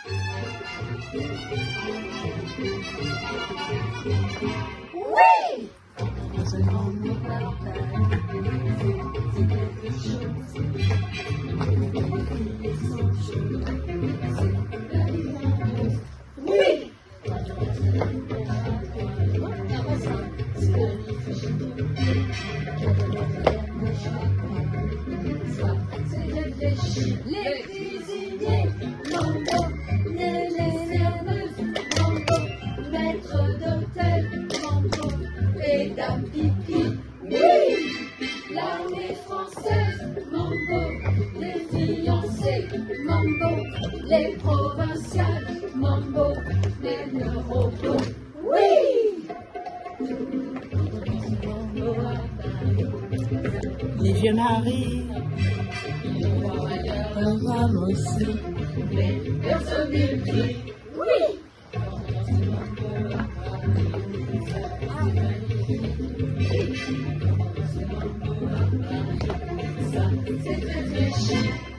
Oui! Oui! Les cuisiniers, mambo, les serveuses, mambo, maître d'hôtel, mambo, et dame pipi, oui! L'armée française, mambo, les fiancés, mambo, les provinciales, mambo, les neuropos, oui! Les vieux maris, un rame aussi, Les personnes qui, oui! C'est réfléchi.